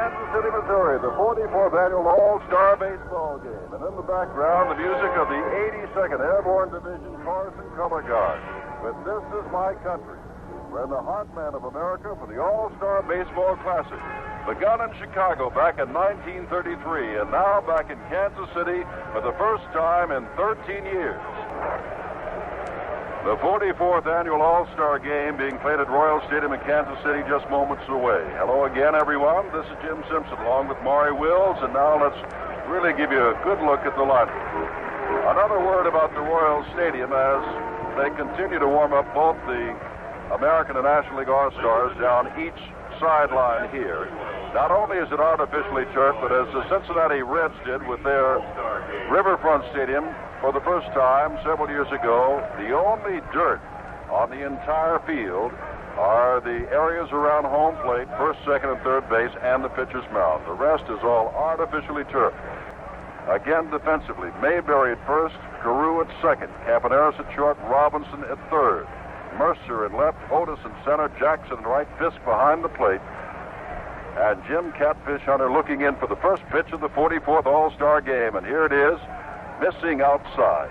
Kansas City, Missouri, the 44th annual All-Star Baseball Game. And in the background, the music of the 82nd Airborne Division Chorus and Color Guard with This Is My Country. We're in the heartland of America for the All-Star Baseball Classic. Begun in Chicago back in 1933 and now back in Kansas City for the first time in 13 years. The 44th annual All-Star Game being played at Royal Stadium in Kansas City just moments away. Hello again, everyone. This is Jim Simpson along with Maury Wills, and now let's really give you a good look at the lineup. Another word about the Royal Stadium as they continue to warm up both the American and National League All-Stars down each sideline here. Not only is it artificially turfed, but as the Cincinnati Reds did with their Riverfront Stadium for the first time several years ago, the only dirt on the entire field are the areas around home plate, first, second, and third base, and the pitcher's mound. The rest is all artificially turfed. Again, defensively, Mayberry at first, Carew at second, Campaneris at short, Robinson at third, Mercer in left, Otis in center, Jackson in right, Fisk behind the plate, and Jim Catfish Hunter looking in for the first pitch of the 44th All-Star Game. And here it is, missing outside.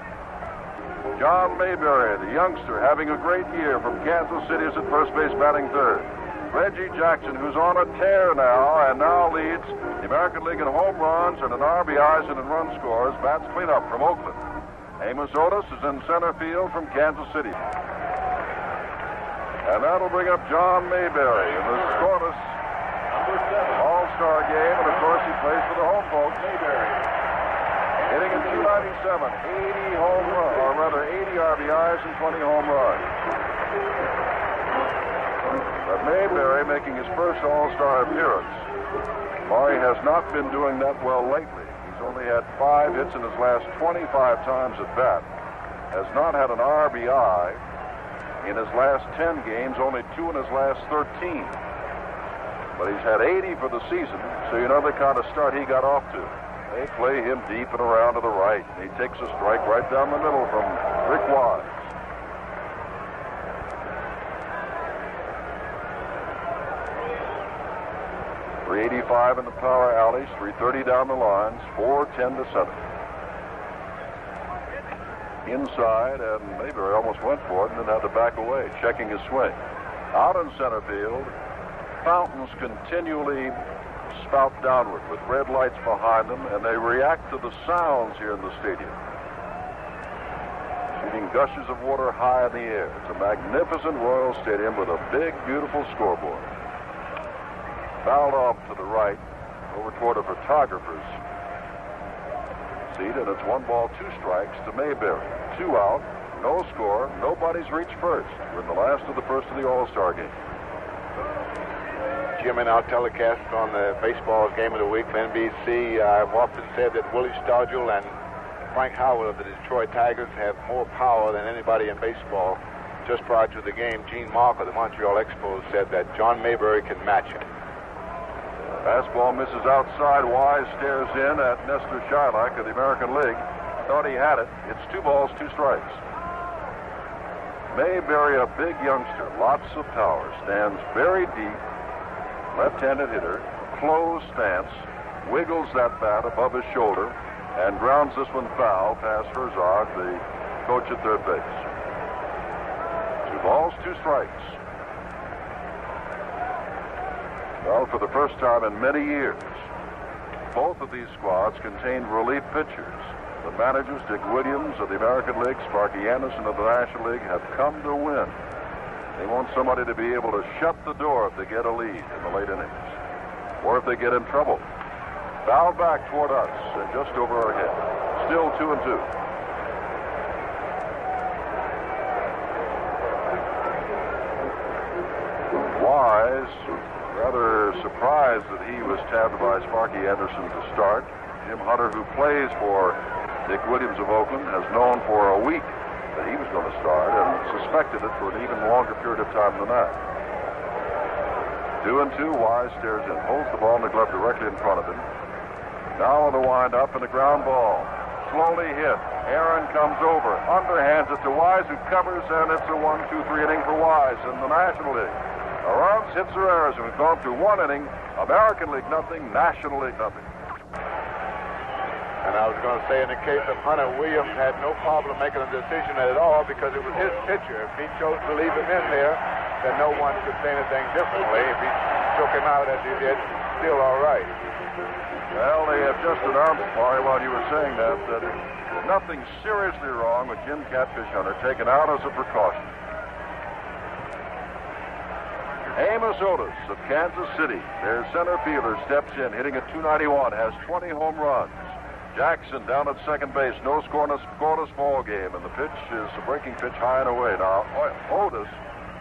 John Mayberry, the youngster, having a great year from Kansas City, is at first base batting third. Reggie Jackson, who's on a tear now and now leads the American League in home runs and in RBIs and in run scores, bats cleanup from Oakland. Amos Otis is in center field from Kansas City. And that'll bring up John Mayberry in the scoreless All-Star Game, and of course he plays for the home folks. Mayberry hitting at 297, 80 home runs, or rather 80 RBIs and 20 home runs. But Mayberry making his first All-Star appearance. Maury has not been doing that well lately. He's only had 5 hits in his last 25 times at bat. Has not had an RBI in his last 10 games, only 2 in his last 13. But he's had 80 for the season, so you know the kind of start he got off to. They play him deep and around to the right. He takes a strike right down the middle from Rick Wise. .385 in the power alleys, .330 down the lines, 410 to center. Inside, and Mayberry almost went for it and then had to back away, checking his swing. Out in center field, fountains continually spout downward with red lights behind them, and they react to the sounds here in the stadium. Shooting gushes of water high in the air. It's a magnificent Royal Stadium with a big, beautiful scoreboard. Fouled off to the right, over toward a photographer's seat, and it's 1 ball, 2 strikes to Mayberry. 2 out, no score, nobody's reached first. We're in the last of the first of the All-Star Game. Jim, in our telecast on the baseball game of the week for NBC, I've often said that Willie Stargell and Frank Howard of the Detroit Tigers have more power than anybody in baseball. Just prior to the game, Gene Mark of the Montreal Expos said that John Mayberry can match him. Fastball misses outside. Wise stares in at Nestor Shylock of the American League. Thought he had it. It's 2 balls, 2 strikes. Mayberry, a big youngster, lots of power, stands very deep, left-handed hitter, closed stance, wiggles that bat above his shoulder, and grounds this one foul past Herzog, the coach at third base. 2 balls, 2 strikes. Well, for the first time in many years, both of these squads contained relief pitchers. The managers, Dick Williams of the American League, Sparky Anderson of the National League, have come to win. They want somebody to be able to shut the door if they get a lead in the late innings, or if they get in trouble. Fouled back toward us and just over our head. Still 2-2. Wise, rather surprised that he was tabbed by Sparky Anderson to start. Jim Hunter, who plays for Dick Williams of Oakland, has known for a week that he was going to start and suspected it for an even longer period of time than that. 2-2, Wise stares in, holds the ball in the glove directly in front of him. Now on the wind-up and the ground ball. Slowly hit. Aaron comes over, underhands it to Wise, who covers, and it's a 1-2-3 inning for Wise in the National League. A runs, hits, or errors, and we've gone through one inning. American League nothing, National League nothing. And I was going to say, in the case of Hunter, Williams had no problem making a decision at all because it was his pitcher. If he chose to leave him in there, then no one could say anything differently. If he took him out as he did, still all right. Well, they have just announced, Maury, while you were saying that nothing seriously wrong with Jim Catfish Hunter, taken out as a precaution. Amos Otis of Kansas City, their center fielder, steps in, hitting at .291, has 20 home runs. Jackson down at second base, no scoreless ball game, and the pitch is a breaking pitch high and away. Now, Otis,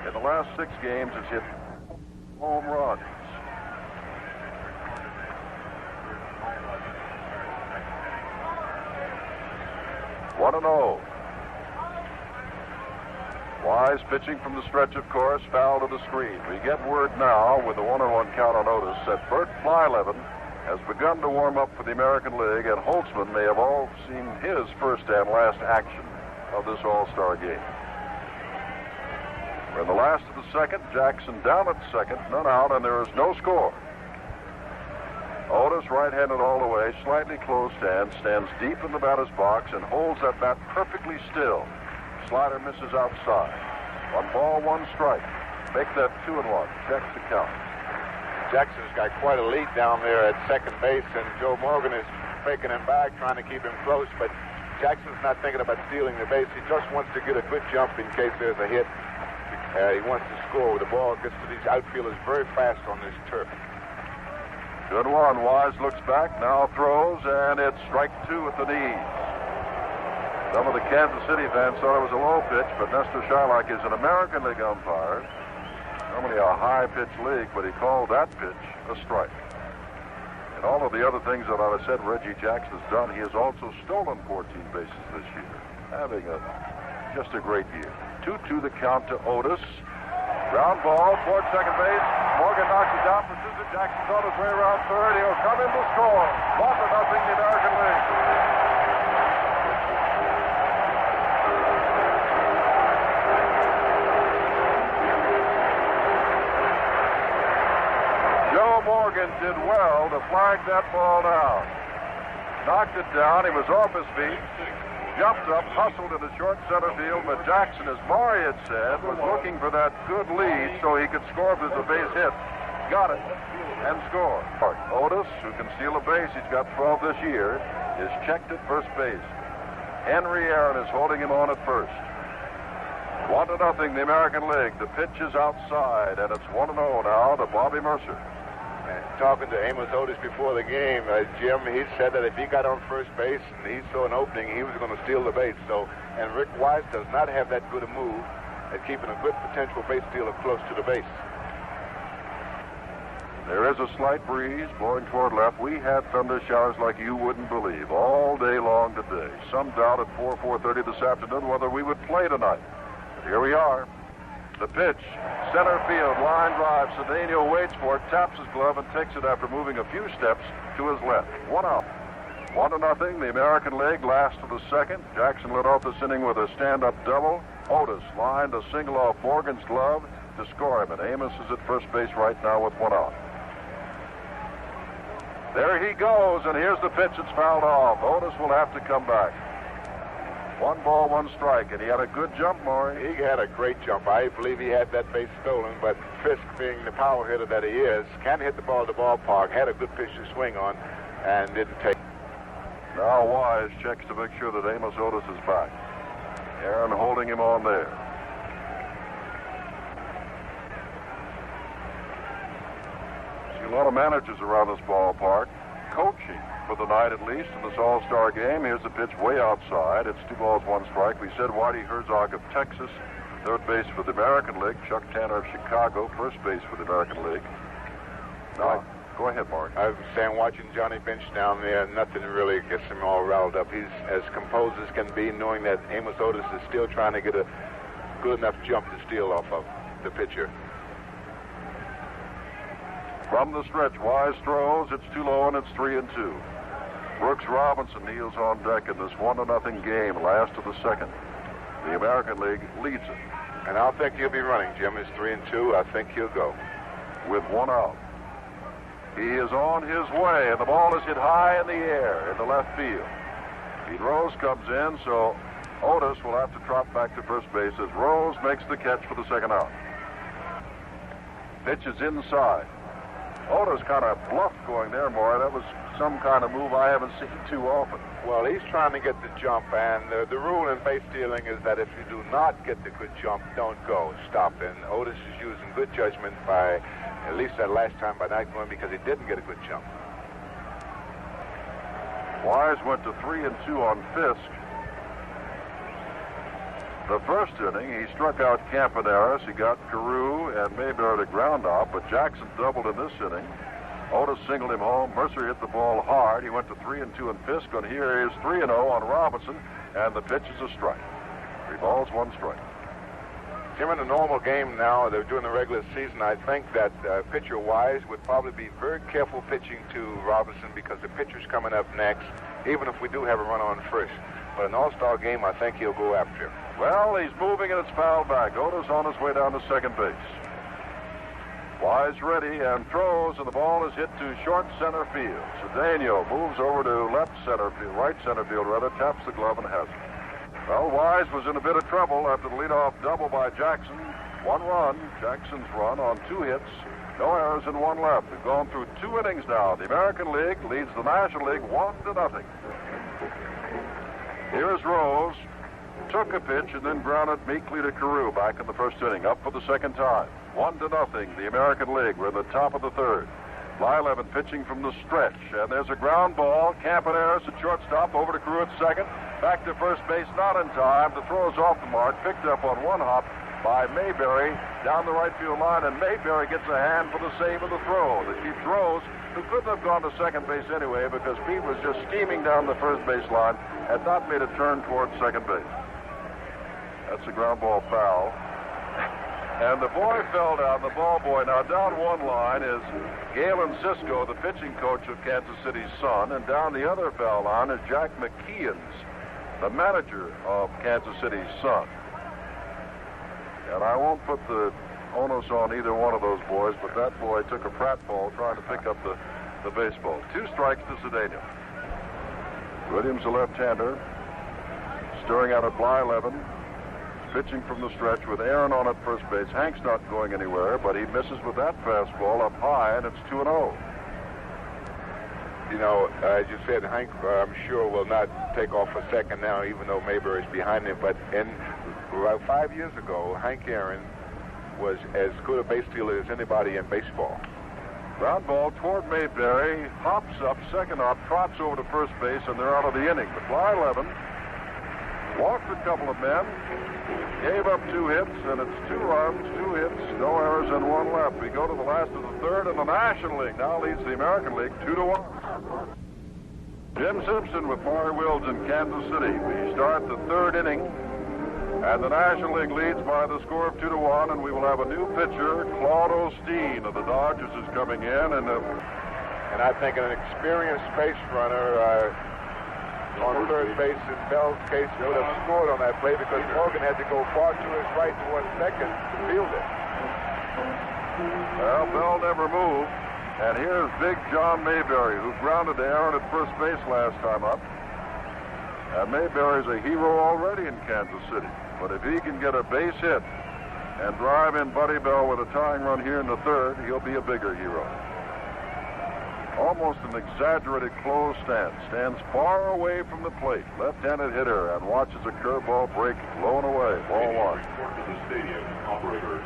in the last 6 games, has hit home runs. One and 0. Wise pitching from the stretch, of course, foul to the screen. We get word now, with the 1-1 count on Otis, that Bert Blyleven has begun to warm up for the American League, and Holtzman may have all seen his first and last action of this All-Star game. We're in the last of the second. Jackson down at second, none out, and there is no score. Otis, right-handed all the way, slightly closed hand, stands deep in the batter's box and holds that bat perfectly still. Slider misses outside. 1 ball, 1 strike. Make that 2-1. Check the count. Jackson's got quite a lead down there at second base, and Joe Morgan is faking him back, trying to keep him close, but Jackson's not thinking about stealing the base. He just wants to get a good jump in case there's a hit. He wants to score. The ball gets to these outfielders very fast on this turf. Good one. Wise looks back, now throws, and it's strike 2 at the knees. Some of the Kansas City fans thought it was a low pitch, but Nestor Shylock is an American League umpire. Normally a high-pitch league, but he called that pitch a strike. And all of the other things that I said Reggie Jackson has done, he has also stolen 14 bases this year. Having just a great year. 2-2 the count to Otis. Ground ball towards second base. Morgan knocks it down, pursues it. Jackson's on his way around third. He'll come in to score. 1-0 the American League. Joe Morgan did well to flag that ball down. Knocked it down. He was off his feet. Jumped up, hustled into short center field, but Jackson, as Maury had said, was looking for that good lead so he could score if there's a base hit. Got it, and scored. Otis, who can steal a base, he's got 12 this year, is checked at first base. Henry Aaron is holding him on at first. 1-0, the American League. The pitch is outside, and it's 1-0 now to Bobby Mercer. Talking to Amos Otis before the game, Jim, he said that if he got on first base and he saw an opening, he was going to steal the base. And Rick Wise does not have that good a move at keeping a good potential base stealer close to the base. There is a slight breeze blowing toward left. We had thunder showers like you wouldn't believe all day long today. Some doubt at 4:30 this afternoon whether we would play tonight. But here we are. The pitch, center field, line drive. Cedeno waits for it, taps his glove, and takes it after moving a few steps to his left. 1 out. 1-0, the American League, last of the second. Jackson led off this inning with a stand-up double. Otis lined a single off Morgan's glove to score him, and Amos is at first base right now with 1 out. There he goes, and here's the pitch that's fouled off. Otis will have to come back. 1 ball, 1 strike, and he had a good jump, Maury. He had a great jump. I believe he had that base stolen, but Fisk, being the power hitter that he is, can hit the ball at the ballpark, had a good pitch to swing on, and didn't take. Now Wise checks to make sure that Amos Otis is back. Aaron holding him on there. See a lot of managers around this ballpark coaching for the night at least in this All-Star game. Here's the pitch way outside. It's 2 balls, 1 strike. We said Whitey Herzog of Texas, third base for the American League. Chuck Tanner of Chicago, first base for the American League. Now, go ahead, Mark. I was saying, watching Johnny Bench down there, nothing really gets him all riled up. He's as composed as can be, knowing that Amos Otis is still trying to get a good enough jump to steal off of the pitcher. From the stretch, Wise throws. It's too low, and it's 3-2. Brooks Robinson kneels on deck in this 1-0 game, last of the second. The American League leads it. And I'll think he'll be running, Jim. It's 3-2. I think he'll go. with 1 out. He is on his way, and the ball is hit high in the air into left field. Pete Rose comes in, so Otis will have to trot back to first base as Rose makes the catch for the second out. Pitch is inside. Otis kind of bluffed going there, Maury. That was some kind of move I haven't seen too often. Well, he's trying to get the jump, and the rule in base stealing is that if you do not get the good jump, don't go. Stop. And Otis is using good judgment by, at least that last time, by not going because he didn't get a good jump. Wise went to 3-2 on Fisk. The first inning, he struck out Campaneris. He got Carew and Mayberry to ground out, but Jackson doubled in this inning. Otis singled him home. Mercer hit the ball hard. He went to 3-2 on Fisk, and here is 3-0 on Robinson, and the pitch is a strike. 3 balls, 1 strike. Jim, in a normal game now, they're doing the regular season, I think that pitcher Wise would probably be very careful pitching to Robinson because the pitcher's coming up next, even if we do have a run on first. But an All-Star game, I think he'll go after him. Well, he's moving and it's fouled back. Otis on his way down to second base. Wise ready and throws, and the ball is hit to short center field. Cedeno moves over to right center field, taps the glove and has it. Well, Wise was in a bit of trouble after the leadoff double by Jackson. 1 run, Jackson's run on 2 hits. No errors and 1 left. We've gone through 2 innings now. The American League leads the National League 1-0. Here's Rose. Took a pitch and then grounded meekly to Carew back in the first inning. Up for the second time. 1-0, the American League. We're in the top of the third. Blyleven pitching from the stretch. And there's a ground ball. Campaneris at shortstop. Over to Carew at second. Back to first base. Not in time. The throw is off the mark. Picked up on 1 hop by Mayberry down the right field line. And Mayberry gets a hand for the save of the throw. The Chief throws, who couldn't have gone to second base anyway because Pete was just steaming down the first base line. Had not made a turn towards second base. That's a ground ball foul. And the boy fell down, the ball boy. Now down one line is Galen Cisco, the pitching coach of Kansas City's son. And down the other foul line is Jack McKeons, the manager of Kansas City's son. And I won't put the onus on either one of those boys, but that boy took a pratfall trying to pick up the baseball. 2 strikes to Cedeno. Williams, a left-hander, stirring out at Blyleven. Pitching from the stretch with Aaron on at first base. Hank's not going anywhere, but he misses with that fastball up high, and it's 2-0. You know, as you said, Hank, I'm sure, will not take off for second now, even though Mayberry's behind him. But about 5 years ago, Hank Aaron was as good a base stealer as anybody in baseball. Ground ball toward Mayberry, hops up, second up, trots over to first base, and they're out of the inning. But Blyleven walked a couple of men, gave up 2 hits, and it's 2 runs, 2 hits, no errors, and 1 left. We go to the last of the third, and the National League now leads the American League 2-1. Jim Simpson with Maury Wills in Kansas City. We start the 3rd inning, and the National League leads by the score of 2-1, and we will have a new pitcher. Claude Osteen of the Dodgers is coming in, and I think an experienced base runner on third base in Bell's case would have scored on that play because Morgan had to go far to his right towards second to field it. Well, Bell never moved. And here's big John Mayberry, who grounded to Aaron at first base last time up. And Mayberry's a hero already in Kansas City. But if he can get a base hit and drive in Buddy Bell with a tying run here in the 3rd, he'll be a bigger hero. Almost an exaggerated closed stance. Stands far away from the plate. Left-handed hitter and watches a curveball break low and away. Ball 1. Stadium operators.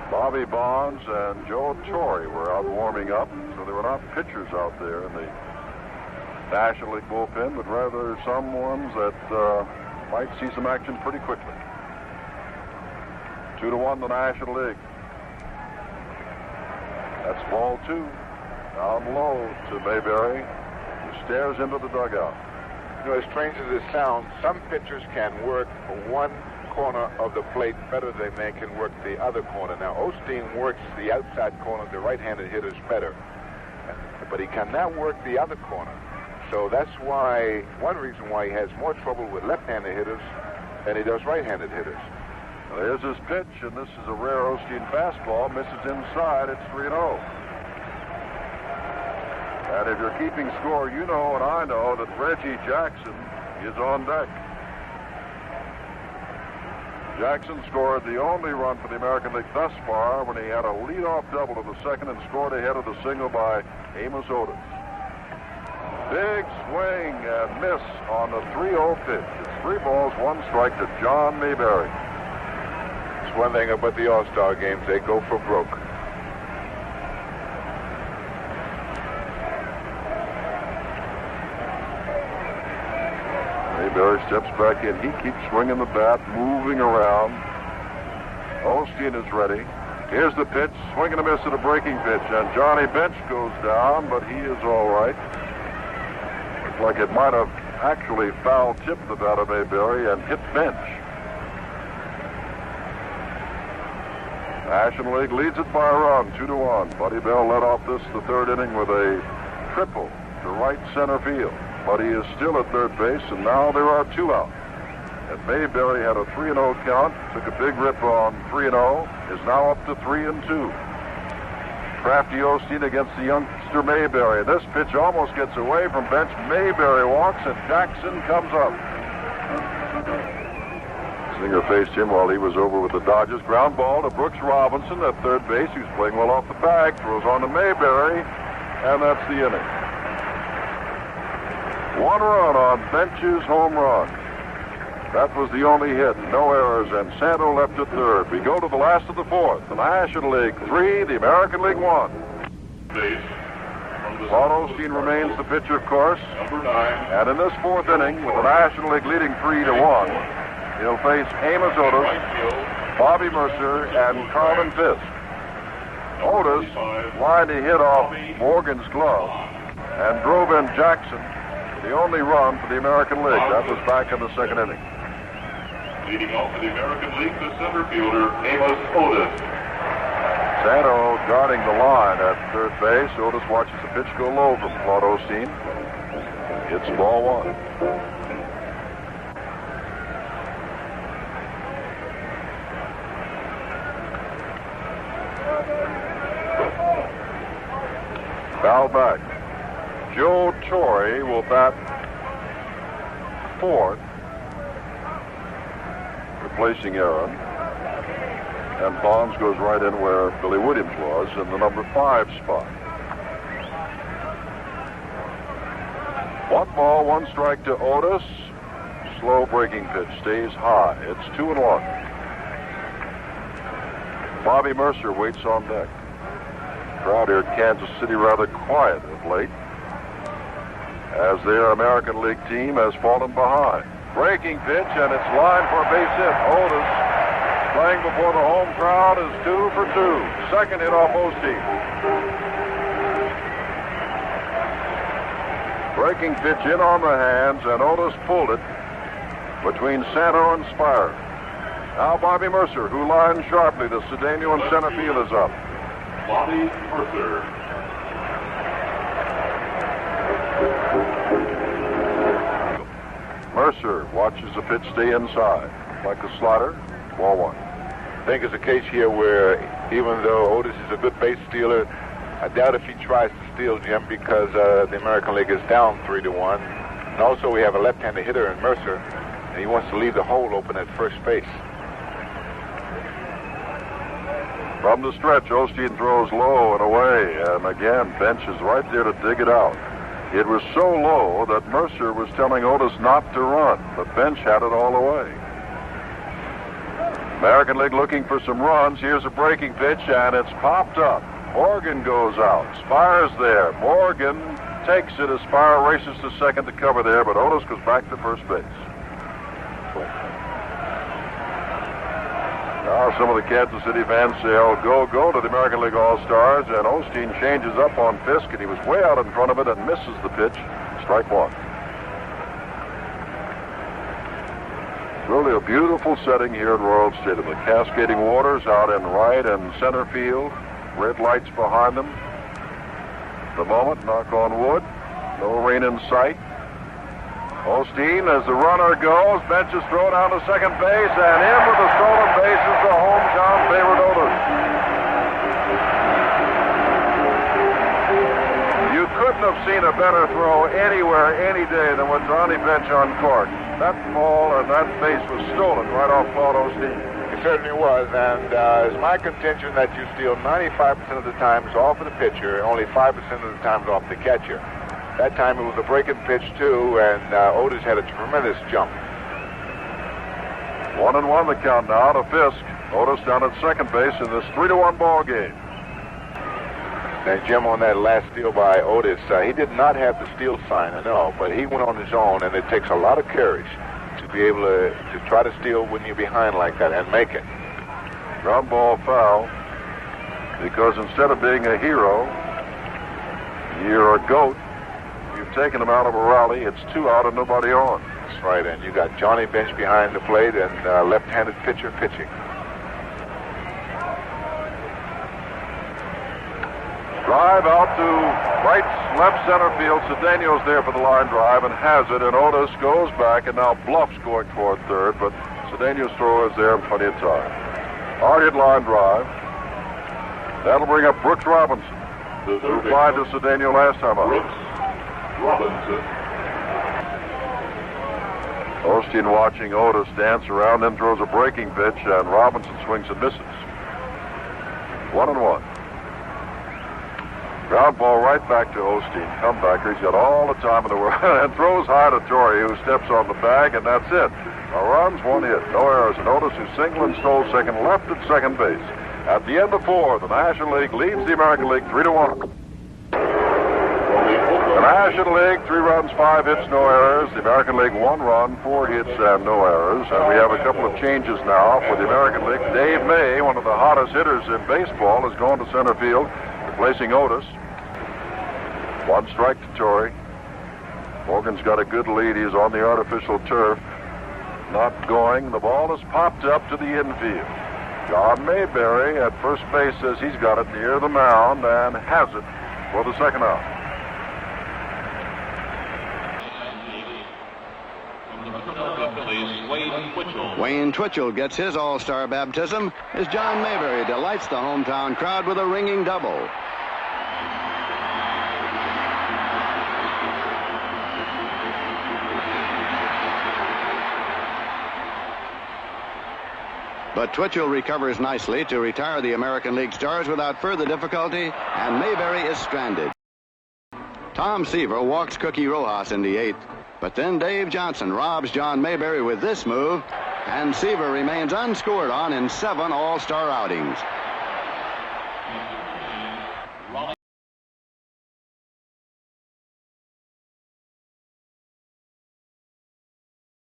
Bobby Bonds and Joe Torre were out warming up, so there were not pitchers out there in the National League bullpen, but rather some ones that might see some action pretty quickly. 2-1 the National League. That's ball 2. Down low to Mayberry, who stares into the dugout. You know, as strange as it sounds, some pitchers can work one corner of the plate better than they can work the other corner. Now, Osteen works the outside corner of the right-handed hitters better, but he cannot work the other corner. So that's why, one reason why he has more trouble with left-handed hitters than he does right-handed hitters. There's his pitch, and this is a rare Osteen fastball. Misses inside. It's 3-0. And if you're keeping score, you know and I know that Reggie Jackson is on deck. Jackson scored the only run for the American League thus far when he had a leadoff double to the second and scored ahead of the single by Amos Otis. Big swing and miss on the 3-0 pitch. It's 3 balls, 1 strike to John Mayberry. It's one thing about the All-Star games, they go for broke. Mayberry steps back in. He keeps swinging the bat, moving around. Osteen is ready. Here's the pitch, swing and a miss at a breaking pitch, and Johnny Bench goes down, but he is all right. Looks like it might have actually foul-tipped the bat of Mayberry and hit Bench. National League leads it by a run, 2-1. Buddy Bell led off the third inning with a triple to right center field. Buddy is still at third base, and now there are 2 out. And Mayberry had a 3-0 count, took a big rip on 3-0, is now up to 3-2. Crafty Osteen against the youngster Mayberry. This pitch almost gets away from Bench. Mayberry walks, and Jackson comes up. Singer faced him while he was over with the Dodgers. Ground ball to Brooks Robinson at third base. He's playing well off the bag. Throws on to Mayberry, and that's the inning. 1 run on Bench's home run. That was the only hit. No errors, and Santo left at third. We go to the last of the fourth. The National League 3, the American League 1. Paul Osteen remains the pitcher, of course. And in this fourth inning, with the National League leading 3-1, he'll face Amos Otis, Bobby Mercer, and Carlin Fisk. Otis lined a hit off Morgan's glove and drove in Jackson, the only run for the American League. That was back in the second inning. Leading off for the American League, the center fielder, Amos Otis. Santo guarding the line at third base. Otis watches the pitch go low from Claude Osteen. It's ball 1. Foul back. Joe Torre will bat fourth, replacing Aaron. And Bonds goes right in where Billy Williams was in the number 5 spot. 1 ball, 1 strike to Otis. Slow breaking pitch, stays high. It's 2-1. Bobby Mercer waits on deck. Crowd here at Kansas City rather quiet of late, as their American League team has fallen behind. Breaking pitch, and it's lined for a base hit. Otis, playing before the home crowd, is 2 for 2. Second hit off Osteen. Breaking pitch in on the hands, and Otis pulled it between Santo and Spire. Now Bobby Mercer, who lines sharply. The Cedeno in center field is up. Bobby Mercer. Mercer watches the pitch stay inside. Like a slider, ball 1. I think it's a case here where even though Otis is a good base stealer, I doubt if he tries to steal, Jim, because the American League is down 3-1. And also we have a left-handed hitter in Mercer, and he wants to leave the hole open at first base. From the stretch, Osteen throws low and away, and again, Bench is right there to dig it out. It was so low that Mercer was telling Otis not to run, but Bench had it all the way. American League looking for some runs. Here's a breaking pitch, and it's popped up. Morgan goes out. Spire's there. Morgan takes it as Spire races to second to cover there, but Otis goes back to first base. Now some of the Kansas City fans say, oh, go to the American League All-Stars, and Osteen changes up on Fisk, and he was way out in front of it and misses the pitch. Strike 1. Really a beautiful setting here at Royal Stadium. The cascading waters out in right and center field. Red lights behind them. The moment, knock on wood, no rain in sight. Osteen, as the runner goes, benches throw down to second base, and in with the stolen base is the hometown favorite Otis. You couldn't have seen a better throw anywhere, any day than what Johnny Bench uncorked. That ball and that base was stolen right off Claude Osteen. It certainly was, and it's my contention that you steal 95% of the times off of the pitcher, only 5% of the times off the catcher. That time it was a breaking pitch, too, and Otis had a tremendous jump. 1-1 the count now to Fisk. Otis down at second base in this 3-1 ball game. And Jim, on that last steal by Otis, he did not have the steal sign, I know, but he went on his own, and it takes a lot of courage to be able to try to steal when you're behind like that and make it. Ground ball foul, because instead of being a hero, you're a goat. You've taken him out of a rally. It's 2 out and nobody on. That's right, and you got Johnny Bench behind the plate and left-handed pitcher pitching. Drive out to left center field. Cedeno's there for the line drive and has it, and Otis goes back and now bluffs going toward third, but Cedeno's throw is there in plenty of time. Hard hit line drive. That'll bring up Brooks Robinson, who applied to Cedeno last time out. Robinson. Osteen watching Otis dance around, then throws a breaking pitch, and Robinson swings and misses. 1-1. Ground ball right back to Osteen. Comebacker. He's got all the time in the world and throws high to Torrey, who steps on the bag, and that's it. No runs, 1 hit, no errors. And Otis, who singled and stole second, left at second base. At the end of 4, the National League leads the American League 3-1. The National League, 3 runs, 5 hits, no errors. The American League, 1 run, 4 hits, and no errors. And we have a couple of changes now for the American League. Dave May, one of the hottest hitters in baseball, is going to center field, replacing Otis. 1 strike to Torrey. Morgan's got a good lead. He's on the artificial turf. Not going. The ball is popped up to the infield. John Mayberry at first base says he's got it near the mound and has it for the second out. Wayne Twitchell gets his All-Star baptism as John Mayberry delights the hometown crowd with a ringing double. But Twitchell recovers nicely to retire the American League stars without further difficulty, and Mayberry is stranded. Tom Seaver walks Cookie Rojas in the 8th, but then Dave Johnson robs John Mayberry with this move, and Seaver remains unscored on in 7 All-Star outings.